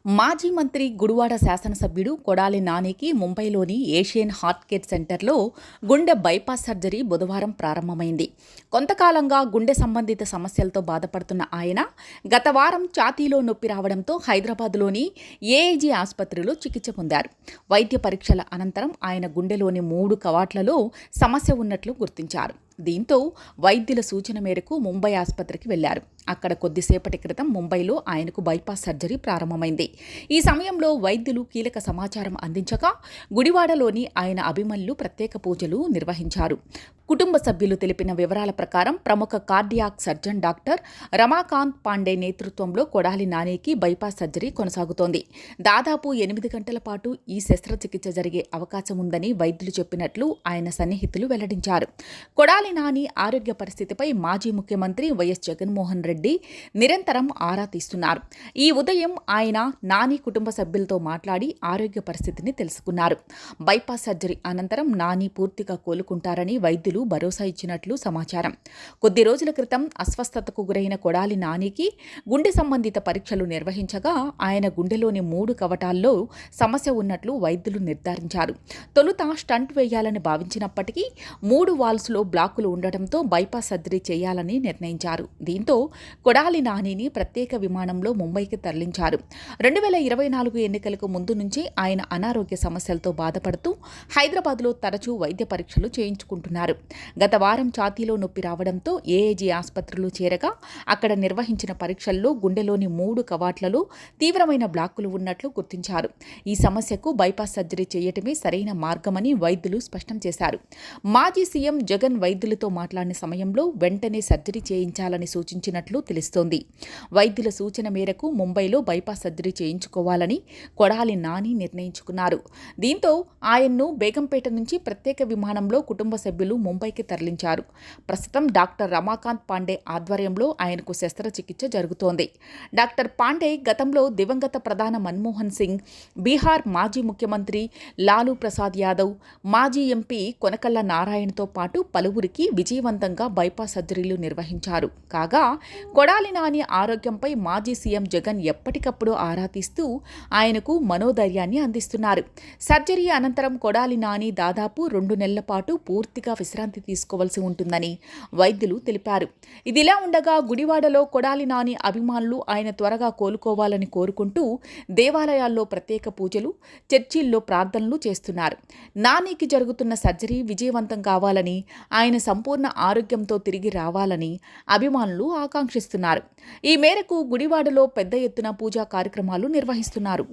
మాజీ మంత్రి గుడివాడ శాసనసభ్యుడు కొడాలి నానికి ముంబైలోని ఏషియన్ హార్ట్ కేర్ సెంటర్లో గుండె బైపాస్ సర్జరీ బుధవారం ప్రారంభమైంది. కొంతకాలంగా గుండె సంబంధిత సమస్యలతో బాధపడుతున్న ఆయన గత వారం ఛాతీలో నొప్పి రావడంతో హైదరాబాద్లోని ఏఐజీ ఆసుపత్రిలో చికిత్స పొందారు. వైద్య పరీక్షల అనంతరం ఆయన గుండెలోని 3 కవాట్లలో సమస్య ఉన్నట్లు గుర్తించారు. దీంతో వైద్యుల సూచన మేరకు ముంబై ఆసుపత్రికి వెళ్లారు. అక్కడ కొద్దిసేపటి క్రితం ముంబైలో ఆయనకు బైపాస్ సర్జరీ ప్రారంభమైంది. ఈ సమయంలో వైద్యులు కీలక సమాచారం అందించగా గుడివాడలోని ఆయన అభిమానులు ప్రత్యేక పూజలు నిర్వహించారు. కుటుంబ సభ్యులు తెలిపిన వివరాల ప్రకారం ప్రముఖ cardiac surgeon doctor Ramakant Pandey నేతృత్వంలో కొడాలి నానికి బైపాస్ సర్జరీ కొనసాగుతోంది. దాదాపు 8 గంటల పాటు ఈ శస్త్రచికిత్స జరిగే అవకాశం ఉందని వైద్యులు చెప్పినట్లు ఆయన సన్నిహితులు వెల్లడించారు. కొడాలి నాని ఆరోగ్య పరిస్థితిపై మాజీ ముఖ్యమంత్రి వైఎస్ జగన్మోహన్ రెడ్డి నిరంతరం ఆరా తీస్తున్నారు. ఈ ఉదయం ఆయన నాని కుటుంబ సభ్యులతో మాట్లాడి ఆరోగ్య పరిస్థితిని తెలుసుకున్నారు. బైపాస్ సర్జరీ అనంతరం నాని పూర్తిగా కోలుకుంటారని వైద్యులు భరోసా ఇచ్చినట్లు సమాచారం. కొద్ది రోజుల క్రితం అస్వస్థతకు గురైన కొడాలి నానికి గుండె సంబంధిత పరీక్షలు నిర్వహించగా ఆయన గుండెలోని 3 కవాటాల్లో సమస్య ఉన్నట్లు వైద్యులు నిర్ధారించారు. తొలుత స్టంట్ వేయాలని భావించినప్పటికీ 3 వాల్స్లో బ్లాకులు ఉండటంతో బైపాస్ సర్జరీ చేయాలని నిర్ణయించారు. దీంతో కొడాలి నానిని ప్రత్యేక విమానంలో ముంబైకి తరలించారు. 2024 ఎన్నికలకు ముందు నుంచి ఆయన అనారోగ్య సమస్యలతో బాధపడుతూ హైదరాబాద్లో తరచూ వైద్య పరీక్షలు చేయించుకుంటున్నారు. గత వారం ఛాతీలో నొప్పి రావడంతో ఏఐజీ ఆసుపత్రిలో చేరగా అక్కడ నిర్వహించిన పరీక్షల్లో గుండెలోని 3 కవాట్లలో తీవ్రమైన బ్లాకులు ఉన్నట్లు గుర్తించారు. ఈ సమస్యకు బైపాస్ సర్జరీ చేయటమే సరైన మార్గమని వైద్యులు స్పష్టం చేశారు. మాజీ సీఎం జగన్ వైద్యులతో మాట్లాడిన సమయంలో వెంటనే సర్జరీ చేయించాలని సూచించినట్లు తెలుస్తోంది. వైద్యుల సూచన మేరకు ముంబైలో బైపాస్ సర్జరీ చేయించుకోవాలని కొడాలి నాని నిర్ణయించుకున్నారు. దీంతో ఆయన్ను బేగంపేట నుంచి ప్రత్యేక విమానంలో కుటుంబ సభ్యులు ముంబైకి తరలించారు. ప్రస్తుతం డాక్టర్ రమాకాంత్ పాండే ఆధ్వర్యంలో ఆయనకు శస్త్రచికిత్స జరుగుతోంది. డాక్టర్ పాండే గతంలో దివంగత ప్రధాని మన్మోహన్ సింగ్, బీహార్ మాజీ ముఖ్యమంత్రి లాలూ ప్రసాద్ యాదవ్, మాజీ ఎంపీ కొనకళ్ళ నారాయణతో పాటు పలువురికి విజయవంతంగా బైపాస్ సర్జరీలు నిర్వహించారు. కాగా కొడాలి నాని ఆరోగ్యంపై మాజీ సీఎం జగన్ ఎప్పటికప్పుడు ఆరా తీస్తూ ఆయనకు మనోధైర్యాన్ని అందిస్తున్నారు. సర్జరీ అనంతరం కొడాలి నాని దాదాపు 2 నెలల పాటు పూర్తిగా విశ్రాంతి తీసుకోవాల్సి ఉంటుందని వైద్యులు తెలిపారు. ఇదిలా ఉండగా గుడివాడలో కొడాలి నాని అభిమానులు ఆయన త్వరగా కోలుకోవాలని కోరుకుంటూ దేవాలయాల్లో ప్రత్యేక పూజలు, చర్చిల్లో ప్రార్థనలు చేస్తున్నారు. నానికి జరుగుతున్న సర్జరీ విజయవంతం కావాలని, ఆయన సంపూర్ణ ఆరోగ్యంతో తిరిగి రావాలని అభిమానులు ఆకాంక్షిస్తున్నారు. ఈ మేరకు గుడివాడలో పెద్ద ఎత్తున పూజా కార్యక్రమాలు నిర్వహిస్తున్నారు.